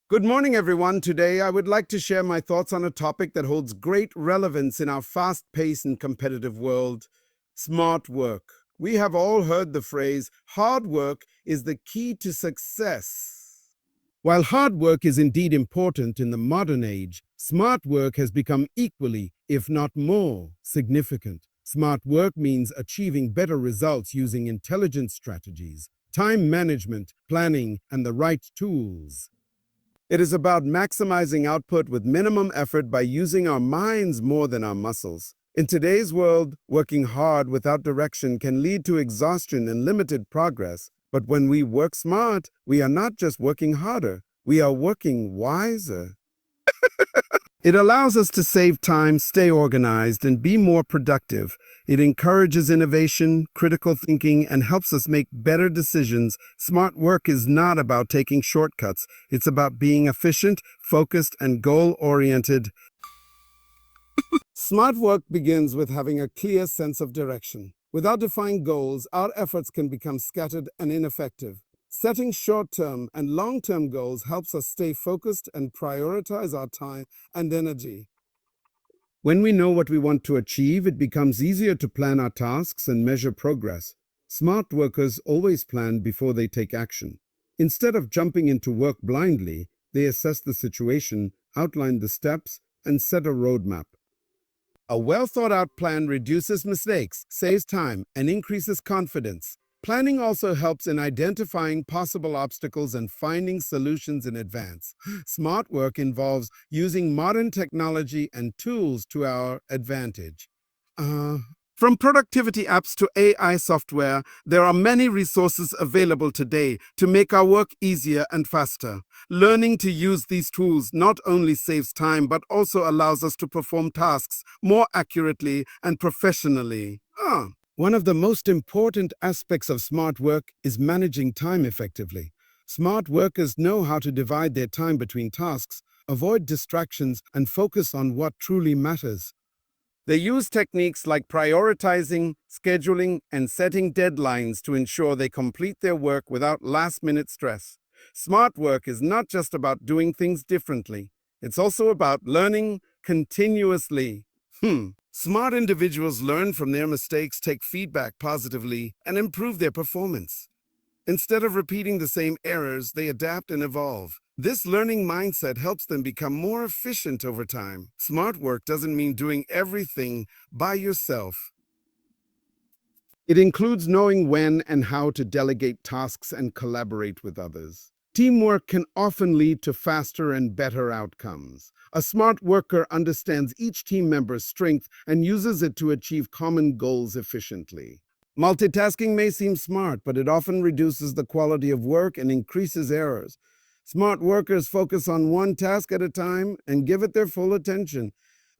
Good morning, everyone. Today, I would like to share my thoughts on a topic that holds great relevance in our fast paced and competitive world: smart work. We have all heard the phrase, hard work is the key to success. While hard work is indeed important in the modern age, smart work has become equally, if not more, significant. Smart work means achieving better results using intelligent strategies, time management, planning, and the right tools. It is about maximizing output with minimum effort by using our minds more than our muscles. In today's world, working hard without direction can lead to exhaustion and limited progress. But when we work smart, we are not just working harder, we are working wiser. It allows us to save time, stay organized, and be more productive. It encourages innovation, critical thinking, and helps us make better decisions. Smart work is not about taking shortcuts. It's about being efficient, focused, and goal-oriented. Smart work begins with having a clear sense of direction. Without defined goals, our efforts can become scattered and ineffective. Setting short-term and long-term goals helps us stay focused and prioritize our time and energy. When we know what we want to achieve, it becomes easier to plan our tasks and measure progress. Smart workers always plan before they take action. Instead of jumping into work blindly, they assess the situation, outline the steps, and set a roadmap. A well-thought-out plan reduces mistakes, saves time, and increases confidence. Planning also helps in identifying possible obstacles and finding solutions in advance. Smart work involves using modern technology and tools to our advantage. From productivity apps to AI software, there are many resources available today to make our work easier and faster. Learning to use these tools not only saves time but also allows us to perform tasks more accurately and professionally. One of the most important aspects of smart work is managing time effectively. Smart workers know how to divide their time between tasks, avoid distractions, and focus on what truly matters. They use techniques like prioritizing, scheduling, and setting deadlines to ensure they complete their work without last-minute stress. Smart work is not just about doing things differently. It's also about learning continuously. Smart individuals learn from their mistakes, take feedback positively, and improve their performance. Instead of repeating the same errors, they adapt and evolve. This learning mindset helps them become more efficient over time. Smart work doesn't mean doing everything by yourself. It includes knowing when and how to delegate tasks and collaborate with others. Teamwork can often lead to faster and better outcomes. A smart worker understands each team member's strength and uses it to achieve common goals efficiently. Multitasking may seem smart, but it often reduces the quality of work and increases errors. Smart workers focus on one task at a time and give it their full attention.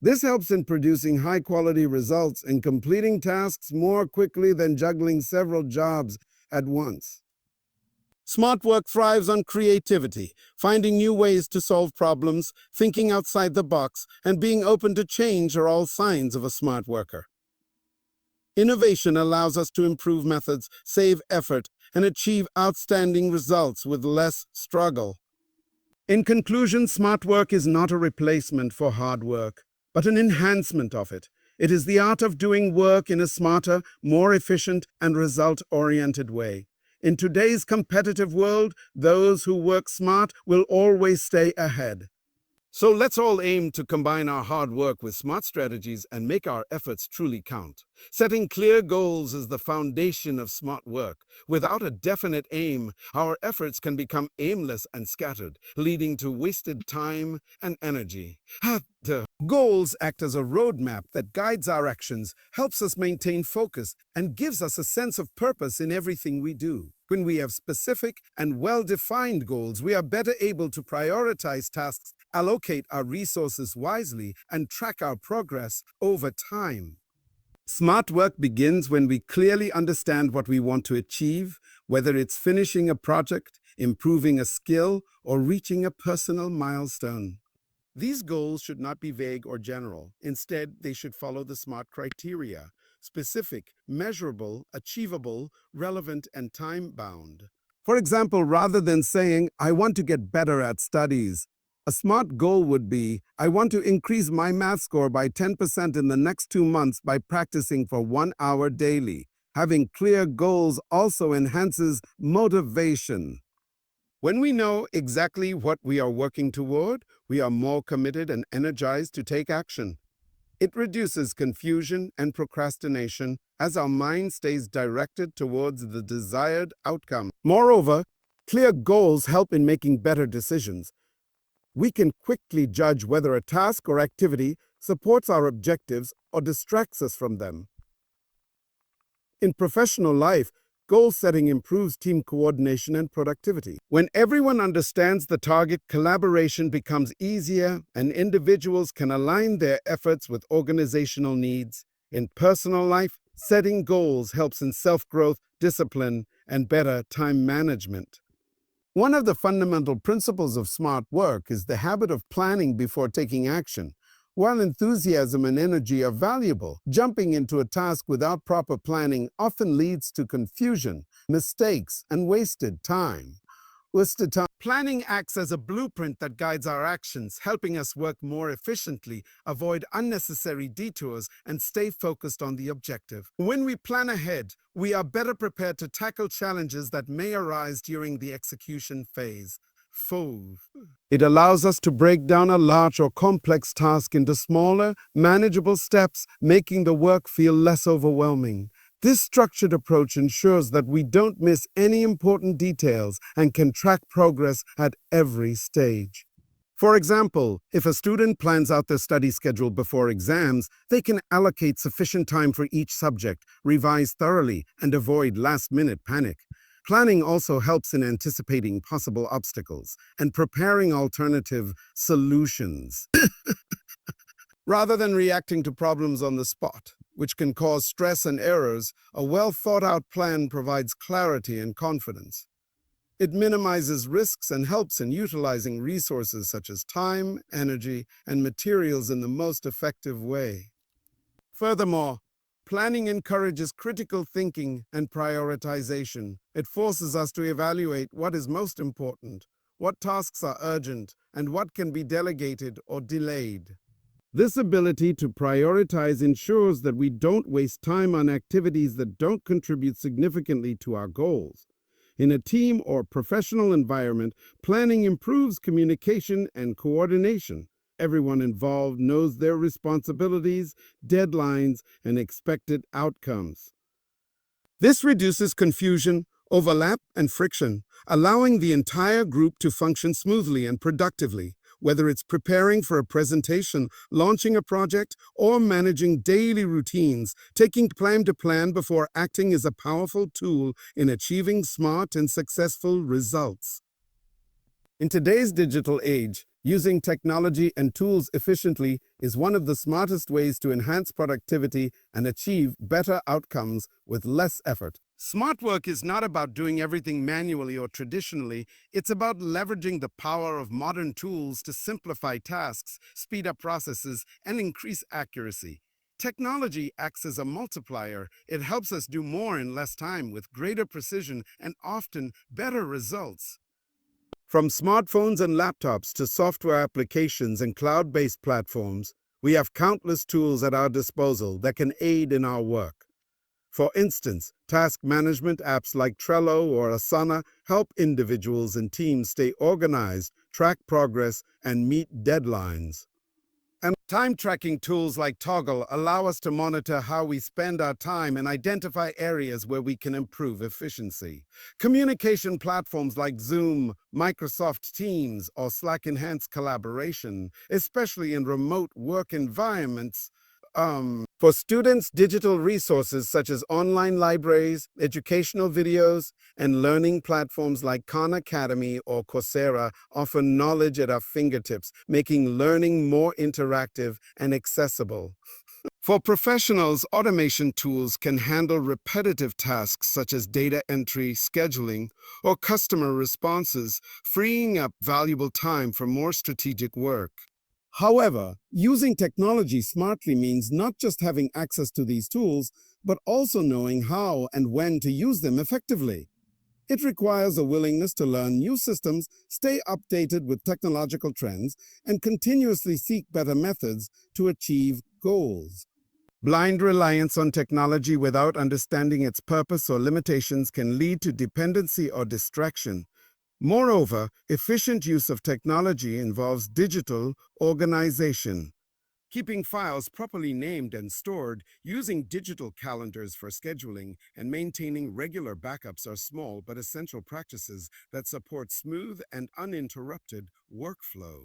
This helps in producing high-quality results and completing tasks more quickly than juggling several jobs at once. Smart work thrives on creativity, finding new ways to solve problems, thinking outside the box, and being open to change are all signs of a smart worker. Innovation allows us to improve methods, save effort, and achieve outstanding results with less struggle. In conclusion, smart work is not a replacement for hard work, but an enhancement of it. It is the art of doing work in a smarter, more efficient, and result-oriented way. In today's competitive world, those who work smart will always stay ahead. So let's all aim to combine our hard work with smart strategies and make our efforts truly count. Setting clear goals is the foundation of smart work. Without a definite aim, our efforts can become aimless and scattered, leading to wasted time and energy. The goals act as a roadmap that guides our actions, helps us maintain focus, and gives us a sense of purpose in everything we do. When we have specific and well-defined goals, we are better able to prioritize tasks, allocate our resources wisely, and track our progress over time. Smart work begins when we clearly understand what we want to achieve, whether it's finishing a project, improving a skill, or reaching a personal milestone. These goals should not be vague or general. Instead, they should follow the SMART criteria: specific, measurable, achievable, relevant, and time-bound. For example, rather than saying, I want to get better at studies, a smart goal would be, I want to increase my math score by 10% in the next 2 months by practicing for 1 hour daily. Having clear goals also enhances motivation. When we know exactly what we are working toward, we are more committed and energized to take action. It reduces confusion and procrastination as our mind stays directed towards the desired outcome. Moreover, clear goals help in making better decisions. We can quickly judge whether a task or activity supports our objectives or distracts us from them. In professional life, goal setting improves team coordination and productivity. When everyone understands the target, collaboration becomes easier and individuals can align their efforts with organizational needs. In personal life, setting goals helps in self-growth, discipline, and better time management. One of the fundamental principles of smart work is the habit of planning before taking action. While enthusiasm and energy are valuable, jumping into a task without proper planning often leads to confusion, mistakes, and wasted time. Planning acts as a blueprint that guides our actions, helping us work more efficiently, avoid unnecessary detours, and stay focused on the objective. When we plan ahead, we are better prepared to tackle challenges that may arise during the execution phase. It allows us to break down a large or complex task into smaller, manageable steps, making the work feel less overwhelming. This structured approach ensures that we don't miss any important details and can track progress at every stage. For example, if a student plans out their study schedule before exams, they can allocate sufficient time for each subject, revise thoroughly, and avoid last-minute panic. Planning also helps in anticipating possible obstacles and preparing alternative solutions, rather than reacting to problems on the spot, which can cause stress and errors. A well-thought-out plan provides clarity and confidence. It minimizes risks and helps in utilizing resources such as time, energy, and materials in the most effective way. Furthermore, planning encourages critical thinking and prioritization. It forces us to evaluate what is most important, what tasks are urgent, and what can be delegated or delayed. This ability to prioritize ensures that we don't waste time on activities that don't contribute significantly to our goals. In a team or professional environment, planning improves communication and coordination. Everyone involved knows their responsibilities, deadlines, and expected outcomes. This reduces confusion, overlap, and friction, allowing the entire group to function smoothly and productively. Whether it's preparing for a presentation, launching a project, or managing daily routines, taking time to plan before acting is a powerful tool in achieving smart and successful results. In today's digital age, using technology and tools efficiently is one of the smartest ways to enhance productivity and achieve better outcomes with less effort. Smart work is not about doing everything manually or traditionally. It's about leveraging the power of modern tools to simplify tasks, speed up processes, and increase accuracy. Technology acts as a multiplier. It helps us do more in less time with greater precision and often better results. From smartphones and laptops to software applications and cloud-based platforms, we have countless tools at our disposal that can aid in our work. For instance, task management apps like Trello or Asana help individuals and teams stay organized, track progress, and meet deadlines. And time-tracking tools like Toggle allow us to monitor how we spend our time and identify areas where we can improve efficiency. Communication platforms like Zoom, Microsoft Teams, or Slack enhance collaboration, especially in remote work environments. For students, digital resources such as online libraries, educational videos, and learning platforms like Khan Academy or Coursera offer knowledge at our fingertips, making learning more interactive and accessible. For professionals, automation tools can handle repetitive tasks such as data entry, scheduling, or customer responses, freeing up valuable time for more strategic work. However, using technology smartly means not just having access to these tools, but also knowing how and when to use them effectively. It requires a willingness to learn new systems, stay updated with technological trends, and continuously seek better methods to achieve goals. Blind reliance on technology without understanding its purpose or limitations can lead to dependency or distraction. Moreover, efficient use of technology involves digital organization. Keeping files properly named and stored, using digital calendars for scheduling, and maintaining regular backups are small but essential practices that support smooth and uninterrupted workflow.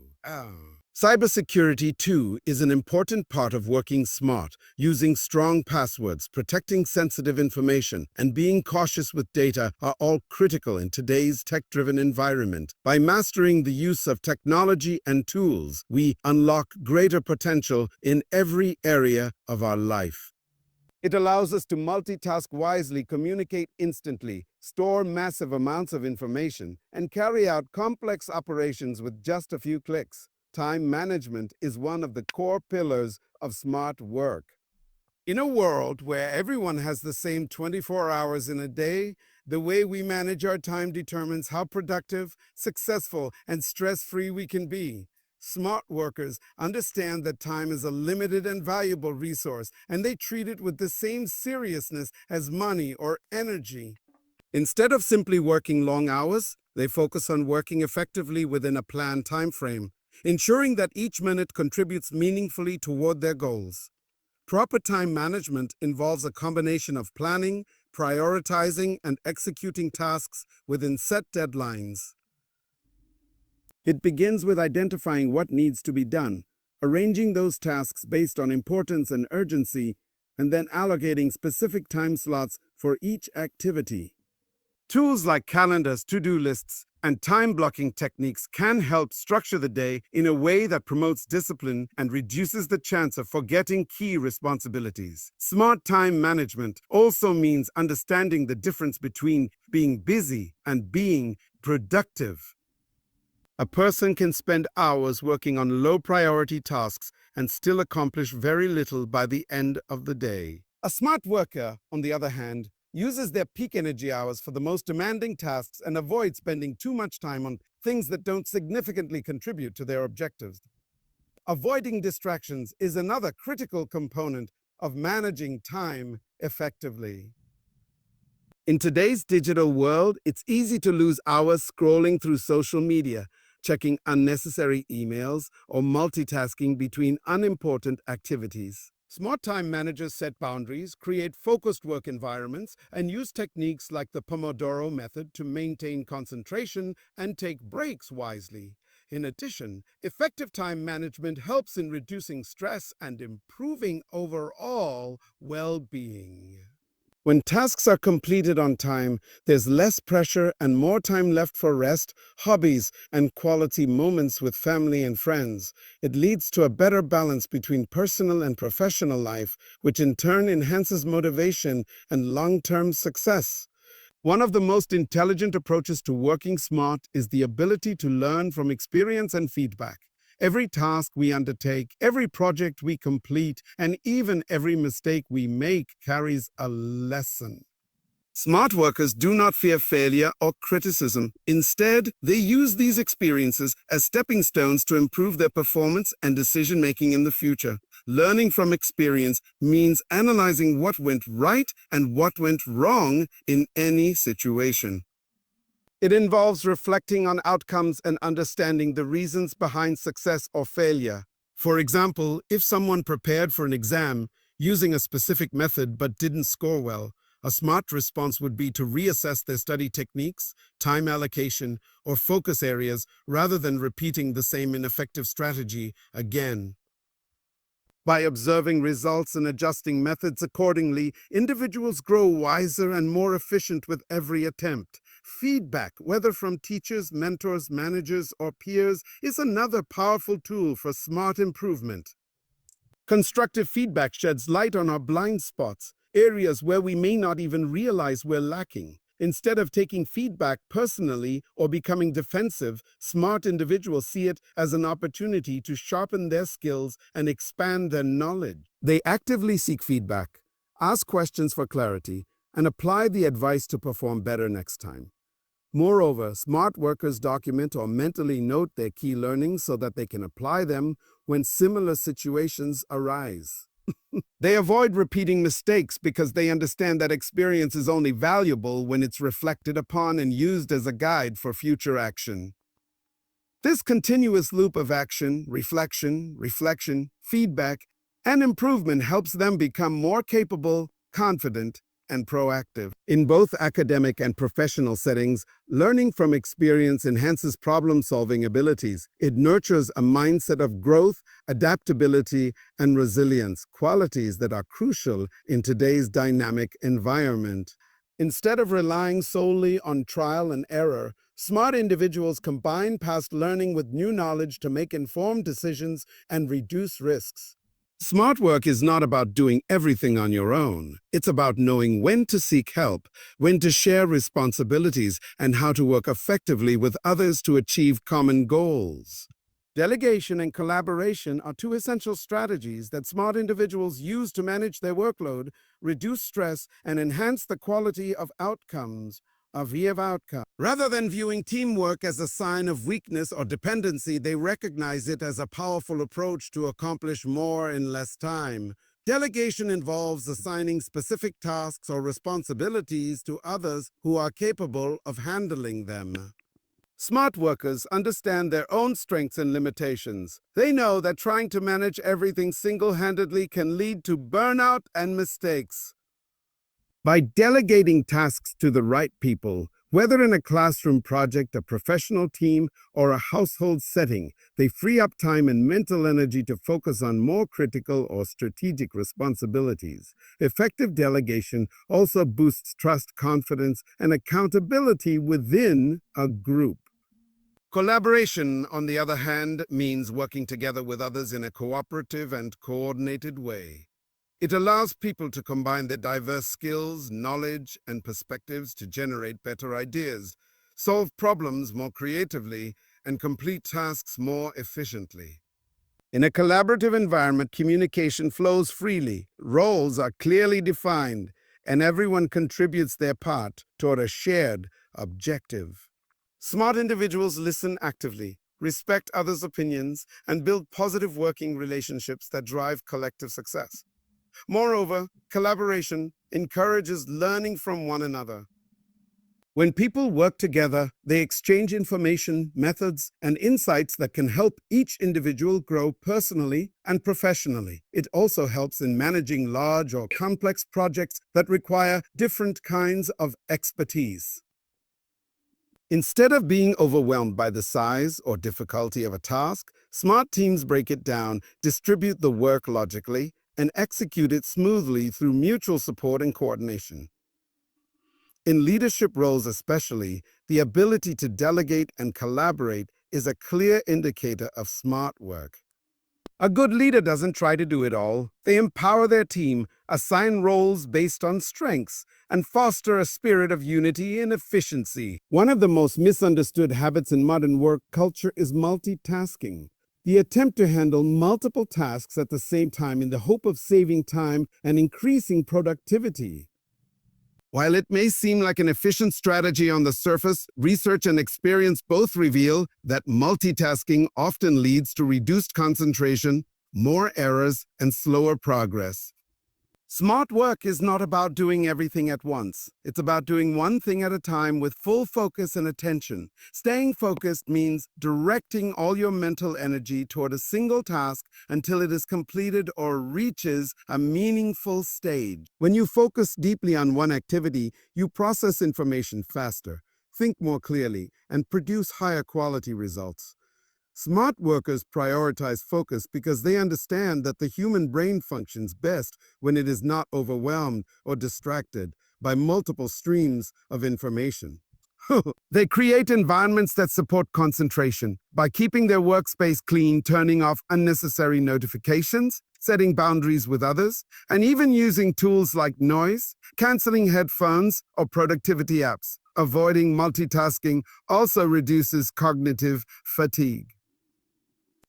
Cybersecurity, too, is an important part of working smart. Using strong passwords, protecting sensitive information, and being cautious with data are all critical in today's tech-driven environment. By mastering the use of technology and tools, we unlock greater potential in every area of our life. It allows us to multitask wisely, communicate instantly, store massive amounts of information, and carry out complex operations with just a few clicks. Time management is one of the core pillars of smart work. In a world where everyone has the same 24 hours in a day, the way we manage our time determines how productive, successful, and stress-free we can be. Smart workers understand that time is a limited and valuable resource, and they treat it with the same seriousness as money or energy. Instead of simply working long hours, they focus on working effectively within a planned time frame, ensuring that each minute contributes meaningfully toward their goals. Proper time management involves a combination of planning, prioritizing, and executing tasks within set deadlines. It begins with identifying what needs to be done, arranging those tasks based on importance and urgency, and then allocating specific time slots for each activity. Tools like calendars, to-do lists, and time-blocking techniques can help structure the day in a way that promotes discipline and reduces the chance of forgetting key responsibilities. Smart time management also means understanding the difference between being busy and being productive. A person can spend hours working on low-priority tasks and still accomplish very little by the end of the day. A smart worker, on the other hand, uses their peak energy hours for the most demanding tasks and avoids spending too much time on things that don't significantly contribute to their objectives. Avoiding distractions is another critical component of managing time effectively. In today's digital world, it's easy to lose hours scrolling through social media, checking unnecessary emails, or multitasking between unimportant activities. Smart time managers set boundaries, create focused work environments, and use techniques like the Pomodoro method to maintain concentration and take breaks wisely. In addition, effective time management helps in reducing stress and improving overall well-being. When tasks are completed on time, there's less pressure and more time left for rest, hobbies, and quality moments with family and friends. It leads to a better balance between personal and professional life, which in turn enhances motivation and long-term success. One of the most intelligent approaches to working smart is the ability to learn from experience and feedback. Every task we undertake, every project we complete, and even every mistake we make carries a lesson. Smart workers do not fear failure or criticism. Instead, they use these experiences as stepping stones to improve their performance and decision-making in the future. Learning from experience means analyzing what went right and what went wrong in any situation. It involves reflecting on outcomes and understanding the reasons behind success or failure. For example, if someone prepared for an exam using a specific method but didn't score well, a smart response would be to reassess their study techniques, time allocation, or focus areas rather than repeating the same ineffective strategy again. By observing results and adjusting methods accordingly, individuals grow wiser and more efficient with every attempt. Feedback, whether from teachers, mentors, managers, or peers, is another powerful tool for smart improvement. Constructive feedback sheds light on our blind spots, areas where we may not even realize we're lacking. Instead of taking feedback personally or becoming defensive, smart individuals see it as an opportunity to sharpen their skills and expand their knowledge. They actively seek feedback, ask questions for clarity, and apply the advice to perform better next time. Moreover, smart workers document or mentally note their key learnings so that they can apply them when similar situations arise. They avoid repeating mistakes because they understand that experience is only valuable when it's reflected upon and used as a guide for future action. This continuous loop of action, reflection, feedback, and improvement helps them become more capable, confident, and proactive. In both academic and professional settings, learning from experience enhances problem-solving abilities. It nurtures a mindset of growth, adaptability, and resilience, qualities that are crucial in today's dynamic environment. Instead of relying solely on trial and error, smart individuals combine past learning with new knowledge to make informed decisions and reduce risks. Smart work is not about doing everything on your own. It's about knowing when to seek help, when to share responsibilities, and how to work effectively with others to achieve common goals. Delegation and collaboration are two essential strategies that smart individuals use to manage their workload, reduce stress, and enhance the quality of outcomes. Rather than viewing teamwork as a sign of weakness or dependency, they recognize it as a powerful approach to accomplish more in less time. Delegation involves assigning specific tasks or responsibilities to others who are capable of handling them. Smart workers understand their own strengths and limitations. They know that trying to manage everything single-handedly can lead to burnout and mistakes. By delegating tasks to the right people, whether in a classroom project, a professional team, or a household setting, they free up time and mental energy to focus on more critical or strategic responsibilities. Effective delegation also boosts trust, confidence, and accountability within a group. Collaboration, on the other hand, means working together with others in a cooperative and coordinated way. It allows people to combine their diverse skills, knowledge, and perspectives to generate better ideas, solve problems more creatively, and complete tasks more efficiently. In a collaborative environment, communication flows freely, roles are clearly defined, and everyone contributes their part toward a shared objective. Smart individuals listen actively, respect others' opinions, and build positive working relationships that drive collective success. Moreover, collaboration encourages learning from one another. When people work together, they exchange information, methods, and insights that can help each individual grow personally and professionally. It also helps in managing large or complex projects that require different kinds of expertise. Instead of being overwhelmed by the size or difficulty of a task, smart teams break it down, distribute the work logically, and execute it smoothly through mutual support and coordination. In leadership roles especially, the ability to delegate and collaborate is a clear indicator of smart work. A good leader doesn't try to do it all. They empower their team, assign roles based on strengths, and foster a spirit of unity and efficiency. One of the most misunderstood habits in modern work culture is multitasking. The attempt to handle multiple tasks at the same time in the hope of saving time and increasing productivity. While it may seem like an efficient strategy on the surface, research and experience both reveal that multitasking often leads to reduced concentration, more errors, and slower progress. Smart work is not about doing everything at once. It's about doing one thing at a time with full focus and attention. Staying focused means directing all your mental energy toward a single task until it is completed or reaches a meaningful stage. When you focus deeply on one activity, you process information faster, think more clearly, and produce higher quality results. Smart workers prioritize focus because they understand that the human brain functions best when it is not overwhelmed or distracted by multiple streams of information. They create environments that support concentration by keeping their workspace clean, turning off unnecessary notifications, setting boundaries with others, and even using tools like noise, canceling headphones, or productivity apps. Avoiding multitasking also reduces cognitive fatigue.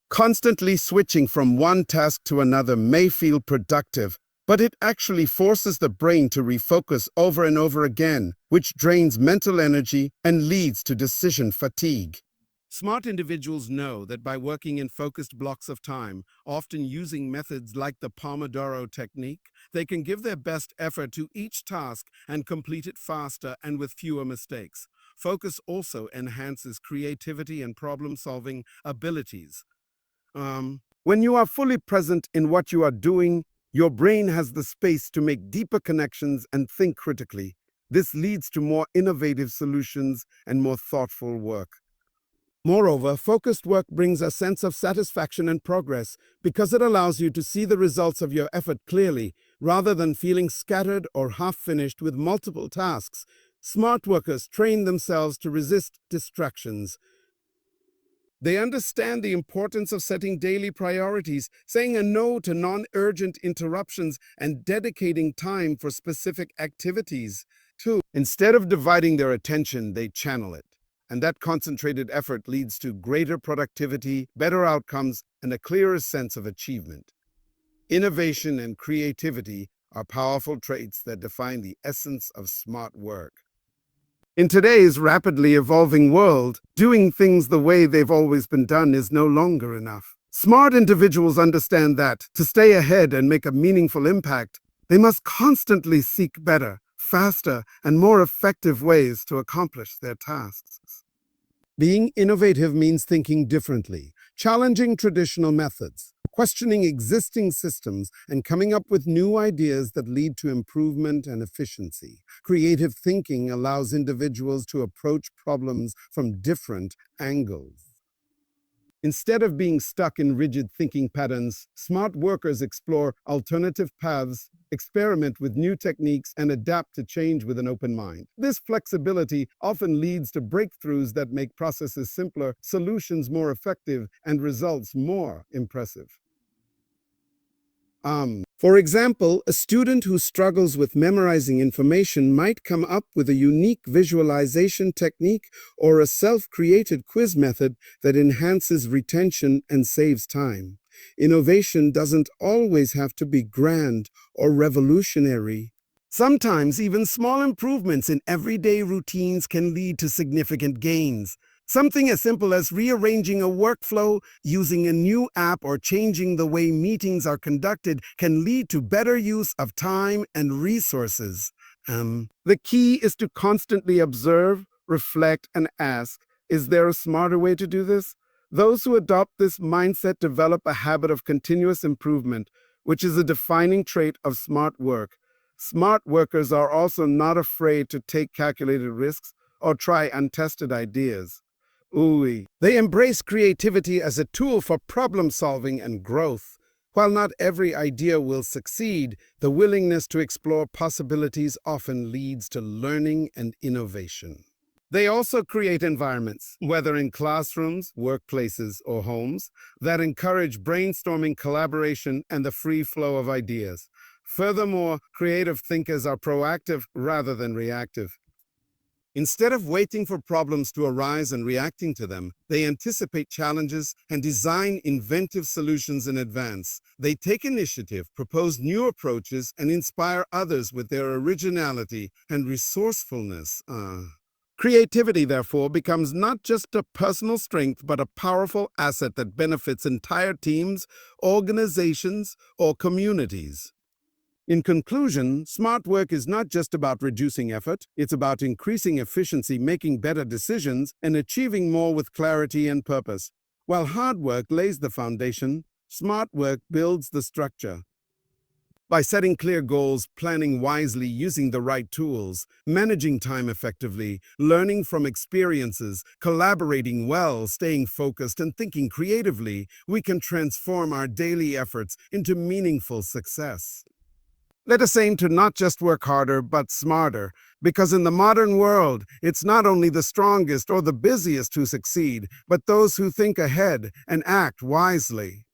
Constantly switching from one task to another may feel productive, but it actually forces the brain to refocus over and over again, which drains mental energy and leads to decision fatigue. Smart individuals know that by working in focused blocks of time, often using methods like the Pomodoro technique, they can give their best effort to each task and complete it faster and with fewer mistakes. Focus also enhances creativity and problem-solving abilities. When you are fully present in what you are doing, your brain has the space to make deeper connections and think critically. This leads to more innovative solutions and more thoughtful work. Moreover, focused work brings a sense of satisfaction and progress because it allows you to see the results of your effort clearly, rather than feeling scattered or half-finished with multiple tasks. Smart workers train themselves to resist distractions. They understand the importance of setting daily priorities, saying a no to non-urgent interruptions, and dedicating time for specific activities. Two, instead of dividing their attention, they channel it. And that concentrated effort leads to greater productivity, better outcomes, and a clearer sense of achievement. Innovation and creativity are powerful traits that define the essence of smart work. In today's rapidly evolving world, doing things the way they've always been done is no longer enough. Smart individuals understand that, to stay ahead and make a meaningful impact, they must constantly seek better, faster, and more effective ways to accomplish their tasks. Being innovative means thinking differently, challenging traditional methods, questioning existing systems, and coming up with new ideas that lead to improvement and efficiency. Creative thinking allows individuals to approach problems from different angles. Instead of being stuck in rigid thinking patterns, smart workers explore alternative paths, experiment with new techniques, and adapt to change with an open mind. This flexibility often leads to breakthroughs that make processes simpler, solutions more effective, and results more impressive. For example, a student who struggles with memorizing information might come up with a unique visualization technique or a self-created quiz method that enhances retention and saves time. Innovation doesn't always have to be grand or revolutionary. Sometimes even small improvements in everyday routines can lead to significant gains. Something as simple as rearranging a workflow, using a new app, or changing the way meetings are conducted can lead to better use of time and resources. The key is to constantly observe, reflect, and ask, is there a smarter way to do this? Those who adopt this mindset develop a habit of continuous improvement, which is a defining trait of smart work. Smart workers are also not afraid to take calculated risks or try untested ideas. They embrace creativity as a tool for problem solving and growth. While not every idea will succeed, the willingness to explore possibilities often leads to learning and innovation. They also create environments, whether in classrooms, workplaces, or homes, that encourage brainstorming, collaboration, and the free flow of ideas. Furthermore, creative thinkers are proactive rather than reactive. Instead of waiting for problems to arise and reacting to them, they anticipate challenges and design inventive solutions in advance. They take initiative, propose new approaches, and inspire others with their originality and resourcefulness. Creativity, therefore, becomes not just a personal strength, but a powerful asset that benefits entire teams, organizations, or communities. In conclusion, smart work is not just about reducing effort, it's about increasing efficiency, making better decisions, and achieving more with clarity and purpose. While hard work lays the foundation, smart work builds the structure. By setting clear goals, planning wisely, using the right tools, managing time effectively, learning from experiences, collaborating well, staying focused, and thinking creatively, we can transform our daily efforts into meaningful success. Let us aim to not just work harder, but smarter, because in the modern world, it's not only the strongest or the busiest who succeed, but those who think ahead and act wisely.